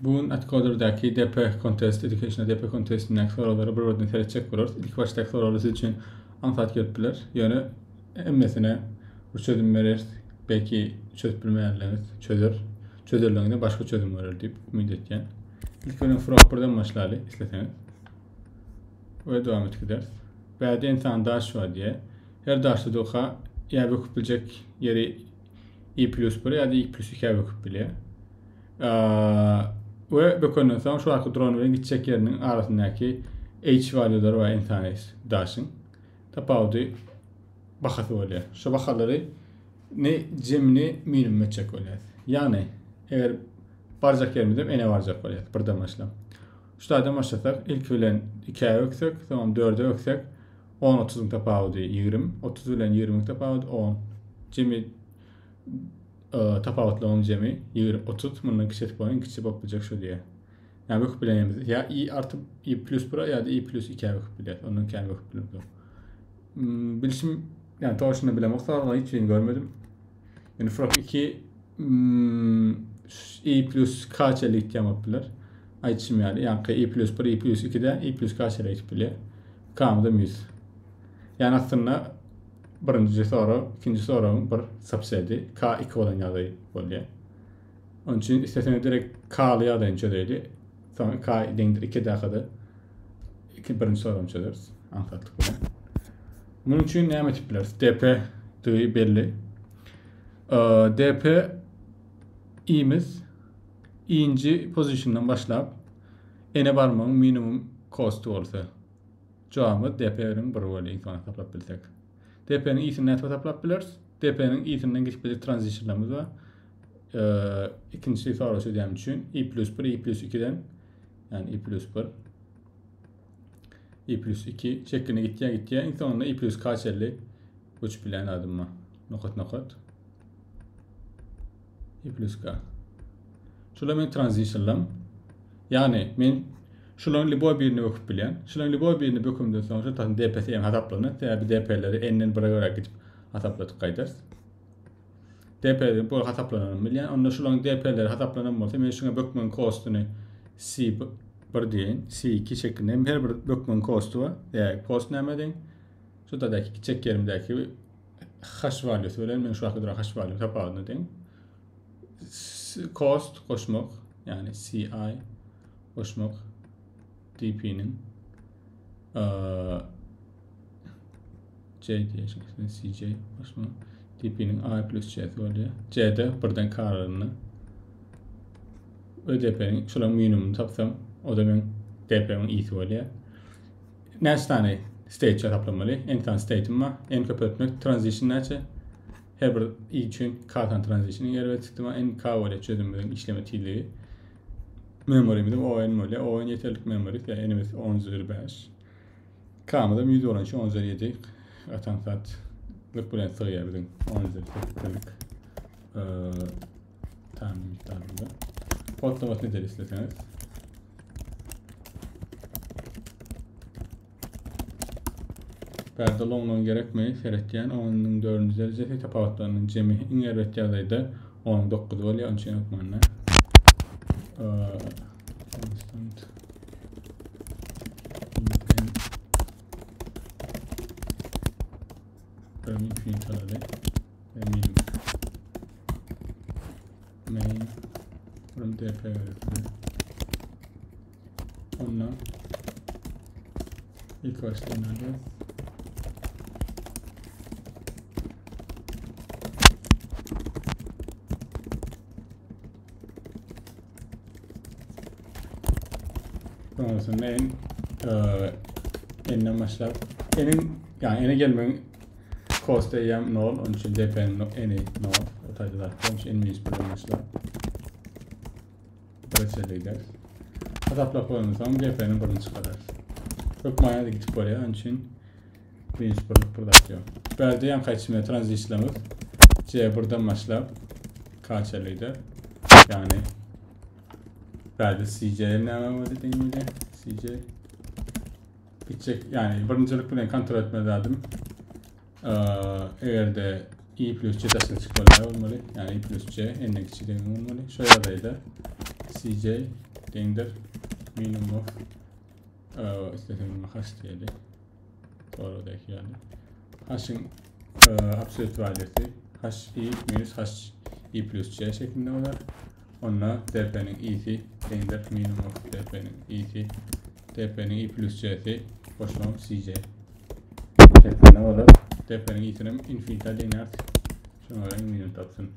Bugün Atcoder'daki DP Contest, Educational DP Contest'in soruları buradan seçecek oluruz. İlk baştaki soruları siz için anlat ettiler. Yani emmesine bu çözüm verir. Belki çözüp bilmeyenleriniz çözürlüğünde başka çözüm verir deyip ümit etken. İlk önce Frog buradan başlayalım isterseniz. Ve devam ederiz. Bəzi insan daş var diye. Her daşta doğa ya bakıp bilecek yeri i+1 ya da i+2 bakıp bile. Ve bakıyorum sonra şu arka drone ve gidecek yerinin arasındaki h value'ları var internet daşın. Tapavdu bakası oluyor. Şu bakaları ne cemini minimum edecek oluyor. Yani eğer varacak yerimizde ene varacak oluyor. Buradan başlayalım. Şuradan başlasak ilk bilen 2'ye öksek, tamam 4'e öksek 10 30'un tapavdu 20, 30 bilen 20'in tapavdu 10. Cemi tapavutla 10 cemi 20 30 bunun kişi boyun kişi bakacak şu diye. Yani bakıp bilenimiz ya i artı i plus bura ya da i plus 2'ye bakıp bilen. Onun kendi bakıp bilen. Bilişim yani doğrusunu bilemek zor ama hiç görmedim. Yani Frog 2 i plus kaç elde ihtiyam bilir. Ayçım yani i plus 1 i plus 2'de i plus kaç elde bilir. Kamda 100. Yani aslında birinci soru, ikinci soru bir subsedi. K2 olan yazıyı oluyor. Onun için isterseniz direkt K'lı yazıyı çözeydi. Sonra K dendir 2 dakikada birinci sorumu çözeriz. Anlattık bunu. Bunun için ne yapabiliriz? DP dığı belli. DP i'miz i'inci pozisyondan başlayıp ene barmağın minimum costu olsa cevabı DP'nin bir oluyor. İlk sonra taplap bilsek. DP'nin i'sini net taplap biliriz. DP'nin i'sinden geçip bir transition'larımız var. İkinci soru söyleyeceğim için i plus 1 i plus 2'den yani i plus 1 i plus 2 şeklinde gittiğe en sonunda i plus kaç 50 uç bilen adımma nokot i plus k şular men transition'lam yani men şuların libo birini bakıp bilen şuların libo birini bakımdan sonra tabii DP'si hem hesaplanır tabii DP'leri n'nin bire göre gidip hesapladık kaydırız DP'leri bu hesaplanan bilen onda şuların DP'leri hesaplanan olsa men şuna bakmanın cost'unu c bir deyin C2 şeklinde her bir bakmanın costu var. Yani cost nemedin. Şuradaki çek yerimdeki hash value söyleyelim. Ben şu kadar hash value tapağını deyin. Cost koşmak yani CI koşmak DP'nin C diye şeklinde CJ koşmak DP'nin I plus C oluyor. C'de birden kararını ÖDP'nin şuranın minimumunu tapsam o da ben DP'nin i'si oluyor. Next tane state hesaplamalı. En tane state'im var. En kapatmak transition neçe? Her bir i için k tane transition'ın yer ve çıktı en k oluyor çözümlerin işleme tiliği. Memory'mizim ON oluyor. ON yeterlik memory. Yani enimiz 10.5. K'mı da 100 olan için 10.7. Atan saat. Bulan sığıya bizim 10.7'lik tahmin miktarında. Kodlaması nedir isterseniz? Perde longlong gerekmeyi seyretken onun 4. derecesi tapavutlarının cemi ingerbet yazayda 19 oluyor. Onun için okmanlar. Constant infinite alalım. Main from DP öğretmen. Onunla ilk başlayın alacağız. Sonrasında eninden başlar. Yani ene gelmenin cost AM null, onun için DP'nin eni null. O tarzda da onun için en bir başlar. Böyle gideriz. Hesapla koyalım sonra DP'nin birini çıkarır. Çok manada gidip oraya, onun için birinci burada atıyor. Böyle yan kaçışmaya transition'ımız C buradan başlar. Kaçerliydi. Yani böyle CJ'nin ne var dediğim gibi CJ bitecek yani birincilik bunu kontrol etme lazım. Eğer de i plus c taşını çıkmalı olmalı yani i plus c en küçük olmalı. Şöyle da CJ değindir minimum of istediğim hash diyelim. Sonradaki yani hash'ın absolute valuesi hash i minus hash i plus c şeklinde olur. Onunla dp'nin i'si değindir minimum of dp'nin i'si dp'nin i plus c'si boşluğum cj şeklinde olur. dp'nin i'sinin infinite linear şuna göre minimum tapsın.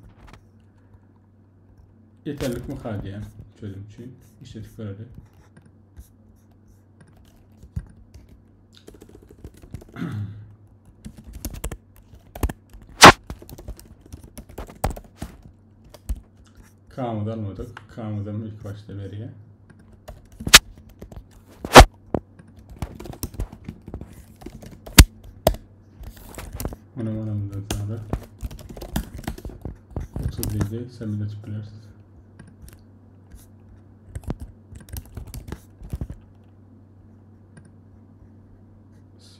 Yeterlik mi kaldı yani çözüm için işletik böyle. K'mı almadık. K'mı ilk başta veriye. Anamdan sonra 37 simultaneous C++.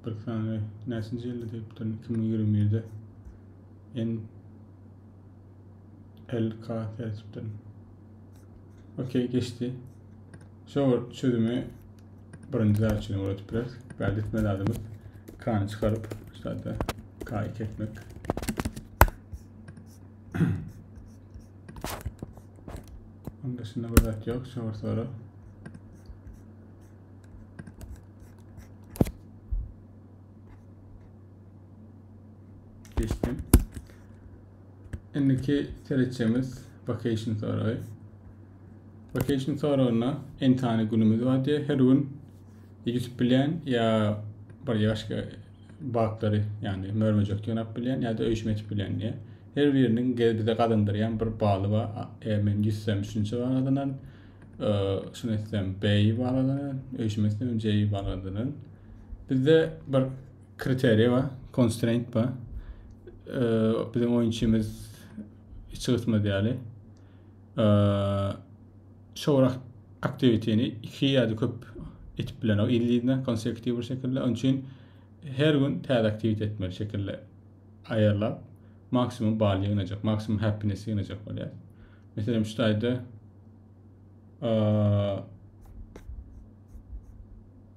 Bir tane nesinci yılda deyip 2021'de LK tercihten. Okey geçti. Şu çözümü birinci için uğratıp biraz belirtme lazımız. K'nı çıkarıp işte K'yı ekmek. Onun dışında burada yok. Sonra geçtim. Endiki seçeceğimiz vacation soruyu. Vacation sorularına en tane günümüz var diye her gün yüz bilen ya başka bakları yani mörmecek yönap bilen ya da öğüşmet bilen diye. Her birinin bize kadındırıyan bir bağlı var. Ben yüzsem üçüncü bağladığından şunu etsem B'yi bağladığından öğüşmetsem C'yi bağladığından bizde bir kriterya var, constraint var. Bizim oyunçumuz çıkıtma diyelim. Şu aktiviteni iki ya da köp etip bilen o illiğinden konsekutif bir şekilde onun için her gün tez aktivite etmeli şekilde ayarlap maksimum bağlı yanacak, maksimum happiness'i yanacak böyle. Mesela şu tayda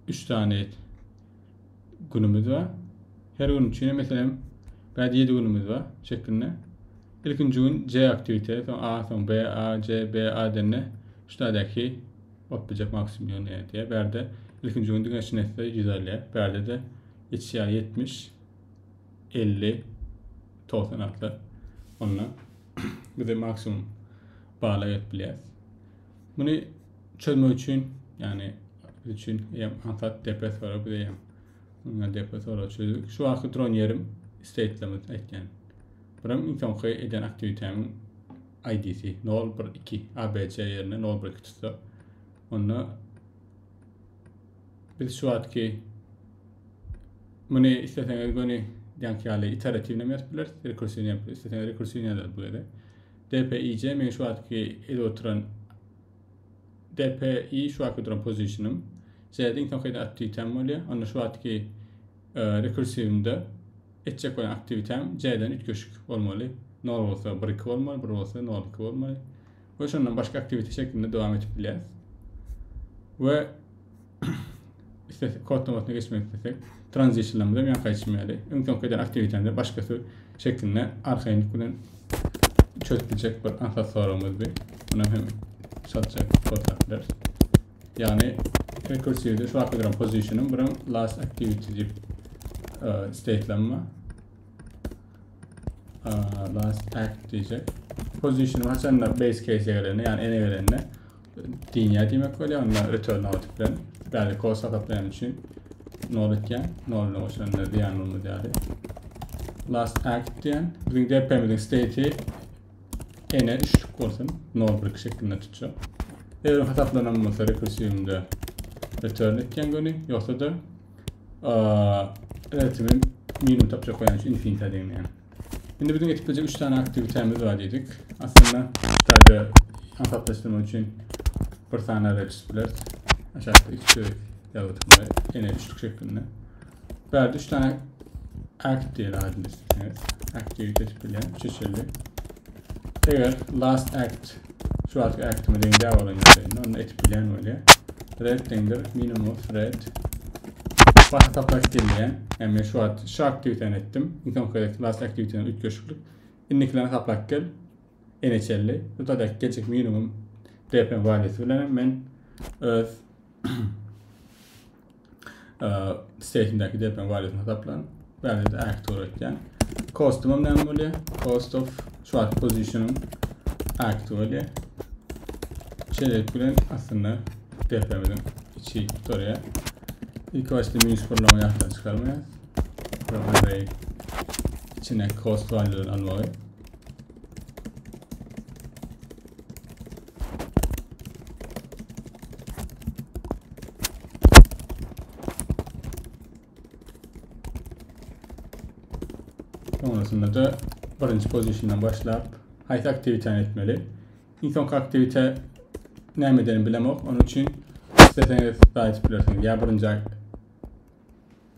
3 tane günümüz var. Her gün için mesela belki 7 günümüz var şeklinde. İlkinci gün C aktivite, sonra A, sonra B, A, C, B, A denle. Şu taydaki opacak maksimum yönü diye. Berde ilkinci gün güneşin etse 150'ye. Berde de 70, 50, 96. Onunla bir de maksimum bağlayıp biliriz. Bunu çözme için yani için ansat depres var bir de depres var çözdük. Şu an drone yerim state'lemez etken. Buram imkan koy eden aktivitemin ID'si 012 ABC yerine 012 tutsa. Onunla biz şu anki bunu isteseniz bunu yani iteratif ne yapabilir? Rekursyon yapabilir. İsteseniz rekursyon yapabilir bu yerde. DPIC men şu anki oturan DPI şu anki oturan pozisyonum. C'de imkan koy aktivitem oluyor. Onunla şu anki rekursiyonda etcek olan aktivitem C'den 3 köşük olmalı. 0 olsa 1 olmalı, 1 olsa 0 olmalı. Ve şundan başka aktivite şeklinde devam edip biliriz. Ve kodlamasına geçmek istesek transition'lamada yan kaçırmayalım. İmkan kadar aktivitemde başkası şeklinde arkayınlıkla çözülecek bir ansat sorumuz bir. Buna hem satacak kodlar. Yani rekursive'de şu an position'um buram last activity state'lenme last act diyecek. Position'um hasanlar base case'e gelene yani ene gelene dünya demek böyle onlar return output'len belki kod sataplayan için nolken nolne oluşanlar diyen olma değerli. Last act diyen bizim DP'mizin state'i ene düşük olsun nol bir şeklinde tutacak. Eğer hataplanan rekursive'de return etken günü yoksa da relative'in minimum tapacak koyan için infinite diyeyim yani. Şimdi bizim getirecek 3 tane aktivitemiz var dedik. Aslında sadece hesaplaştırma için bir tane register aşağıda 2 yazdık yine üçlük şeklinde. Böyle 3 tane act diye halinde isterseniz. Act aktivite tipiyle çeşitli. Eğer last act şu artık act'ımı denge olanıydı. Onu etkileyen öyle. Red dendir minimum red. Başka taplak dileyen. Yani şu aktiviteni ettim. İnsan kadar last aktivitenin 3 köşklük. İnniklerine taplak gel. NHL'li. Bu da gelecek minimum DPM valisi bilen ben state'indeki DPM valisini hesaplan. Böyle de act olarak yani. Cost'umum ne oluyor? Cost of şu an position'um act oluyor. Şeyler bilen aslında DPM'den içi oraya. İlk başta municipal'lama yaptan çıkarmaya. Array içine cost value'larını almayı. Sonrasında da birinci pozisyondan başlayıp hayat aktiviteni etmeli. İnsan aktivite ne edelim bilemek. Onun için istediğiniz daha bilirsiniz. Ya birinci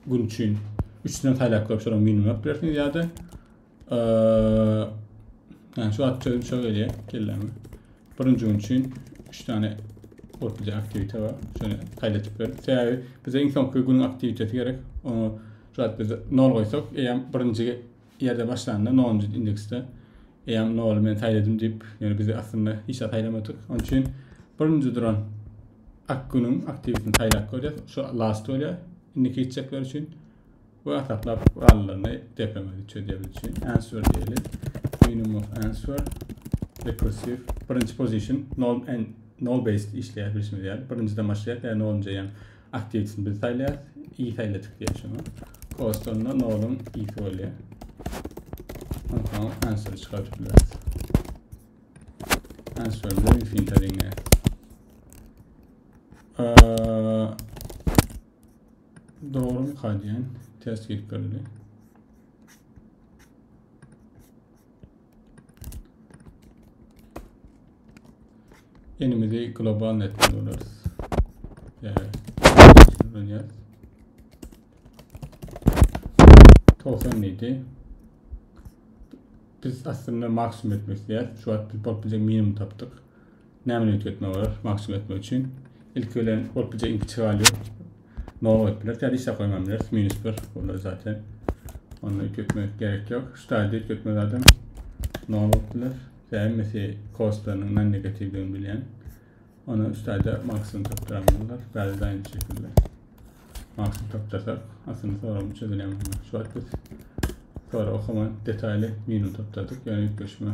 gün için 3 tane taylak koyup sonra minimum yapabilirsiniz ya da yani şu an şöyle kelime. Birinci gün için 3 tane ortada aktivite var. Şöyle taylak yapıyoruz. Sebebi bize insan günün aktivitesi gerek. Onu şu an biz 0 koysak eğer birinci yerde başlandığında 10. indekste eğer ne olur ben tayladım deyip yani bize aslında hiç taylamadık. Onun için birinci duran günün aktivitesini taylak koyacağız. Şu last oluyor. İndiki içecekler için bu hesaplar varlarını DPM'de çözebiliriz için answer diyelim. Minimum of answer recursive birinci position null based işleyebilirsiniz yani. Birinciden başlayıp yani ne olunca yani aktivitesini biz taylayız. İyi tayladık diye şunu. Cost onunla null'un iyi oluyor. Tamam, answer'ı çıkartabiliriz. Answer'da infinite ring'e. Doğru mu kaydiyen? Test gidip böyle. Yenimizi global net'ten oluruz. Evet. Yaz. Token neydi? Biz aslında maksimum etmek istiyoruz. Şu an biz bulabilecek minimum taptık. Ne etme var maksimum etmek için. İlk ölen bulabilecek iki çıkarıyor. Ne olabilir? Yani işte koymamız. Minus 1 olur zaten. Onu ilk etmek gerek yok. Şu tarihte ilk etme zaten ne olabilir? Yani mesela costlarının ne negatifliğini bilen. Onu şu tarihte maksimum taptıramıyorlar. Böyle de aynı şekilde. Maksimum taptırsak aslında sorunu çözülemez. Şu an biz sonra okuma detaylı minimum topladık. Yani ilk görüşme,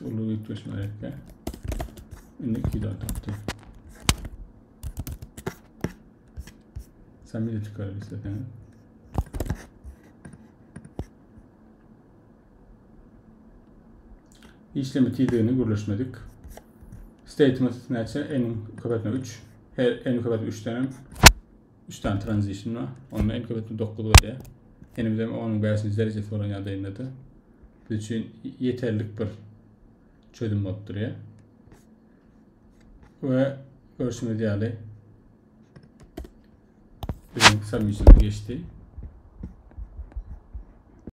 ulu ilk görüşmelerde şimdi 2 daha taptık. Sen bir de çıkarabilirsin. İşlemi TD'ni birleşmedik. Statement neyse en köpetme 3. En köpetme 3 tane 3 tane transition var. Onun en köpetme 9 var ya. Elimizde onun versiniz derecesi olan yerde yayınladı. Biz için yeterlik bir çözüm moddur ya. Ve görüşme diyelim. Bizim submission'a geçti.